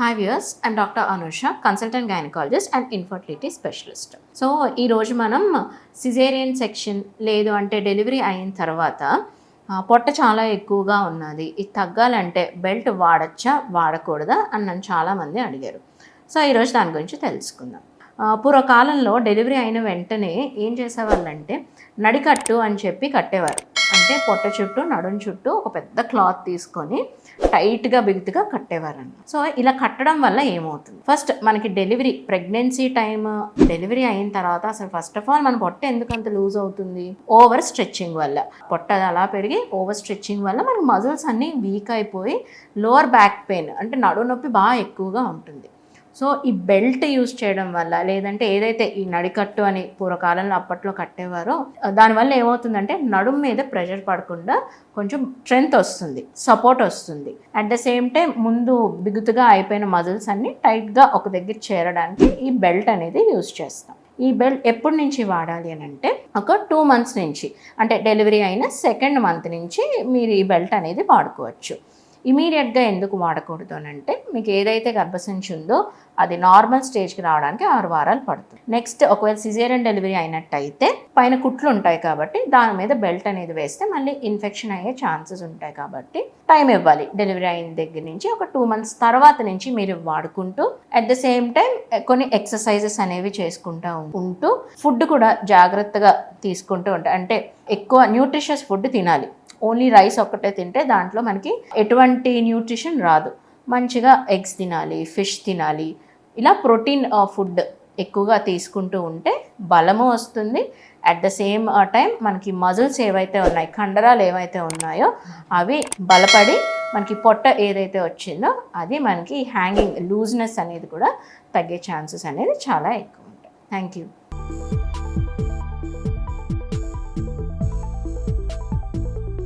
Hi viewers, I'm Dr. Anusha, consultant gynecologist and infertility specialist. So ఈరోజు మనం caesarean section లేదు అంటే delivery అయిన తర్వాత పొట్ట చాలా ఎక్కువగా ఉన్నది, ఇది తగ్గాలంటే బెల్ట్ వాడచ్చా వాడకూడదా అని నన్ను చాలామంది అడిగారు. సో ఈరోజు దాని గురించి తెలుసుకుందాం. పూర్వకాలంలో డెలివరీ అయిన వెంటనే ఏం చేసేవాళ్ళంటే నడికట్టు అని చెప్పి కట్టేవారు. అంటే పొట్ట చుట్టూ నడుం చుట్టూ ఒక పెద్ద క్లాత్ తీసుకొని టైట్గా బిగుతుగా కట్టేవారన్న. సో ఇలా కట్టడం వల్ల ఏమవుతుంది, ఫస్ట్ మనకి ప్రెగ్నెన్సీ టైమ్ డెలివరీ అయిన తర్వాత అసలు ఫస్ట్ ఆఫ్ ఆల్ మన పొట్ట ఎందుకంత లూజ్ అవుతుంది, ఓవర్ స్ట్రెచ్చింగ్ వల్ల. పొట్ట అలా పెరిగి ఓవర్ స్ట్రెచ్చింగ్ వల్ల మనకి మజిల్స్ అన్నీ వీక్ అయిపోయి లోవర్ బ్యాక్ పెయిన్ అంటే నడుము నొప్పి బాగా ఎక్కువగా ఉంటుంది. సో ఈ బెల్ట్ యూజ్ చేయడం వల్ల లేదంటే ఏదైతే ఈ నడికట్టు అని పూర్వకాలంలో అప్పట్లో కట్టేవారో దానివల్ల ఏమవుతుందంటే నడుము మీద ప్రెషర్ పడకుండా కొంచెం స్ట్రెంగ్త్ వస్తుంది, సపోర్ట్ వస్తుంది. అట్ ద సేమ్ టైం ముందు బిగుతుగా అయిపోయిన మజిల్స్ అన్ని టైట్గా ఒక దగ్గర చేరడానికి ఈ బెల్ట్ అనేది యూజ్ చేస్తాం. ఈ బెల్ట్ ఎప్పటి నుంచి వాడాలి అని అంటే ఒక 2 months నుంచి, అంటే డెలివరీ అయిన 2nd month నుంచి మీరు ఈ బెల్ట్ అనేది వాడుకోవచ్చు. ఇమీడియట్గా ఎందుకు వాడకూడదు అని అంటే మీకు ఏదైతే గర్భసంచి ఉందో అది నార్మల్ స్టేజ్కి రావడానికి 6 వారాలు పడుతుంది. నెక్స్ట్ ఒకవేళ సిజేరియన్ డెలివరీ అయినట్టయితే పైన కుట్లు ఉంటాయి కాబట్టి దాని మీద బెల్ట్ అనేది వేస్తే మళ్ళీ ఇన్ఫెక్షన్ అయ్యే ఛాన్సెస్ ఉంటాయి కాబట్టి టైం ఇవ్వాలి. డెలివరీ అయిన దగ్గర నుంచి ఒక 2 months తర్వాత నుంచి మీరు వాడుకుంటూ అట్ ద సేమ్ టైం కొన్ని ఎక్సర్సైజెస్ అనేవి చేసుకుంటూ ఉంటూ ఫుడ్ కూడా జాగ్రత్తగా తీసుకుంటూ ఉంటాయి. అంటే ఎక్కువ న్యూట్రిషియస్ ఫుడ్ తినాలి. ఓన్లీ రైస్ ఒక్కటే తింటే దాంట్లో మనకి ఎటువంటి న్యూట్రిషన్ రాదు. మంచిగా ఎగ్స్ తినాలి, ఫిష్ తినాలి. ఇలా ప్రోటీన్ ఫుడ్ ఎక్కువగా తీసుకుంటూ ఉంటే బలము వస్తుంది. అట్ ద సేమ్ టైం మనకి మజిల్స్ ఏవైతే ఉన్నాయి, కండరాలు ఏవైతే ఉన్నాయో అవి బలపడి మనకి పొట్ట ఏదైతే వచ్చిందో అది మనకి హ్యాంగింగ్ లూజ్నెస్ అనేది కూడా తగ్గే ఛాన్సెస్ అనేది చాలా ఎక్కువ ఉంటాయి. Thank you.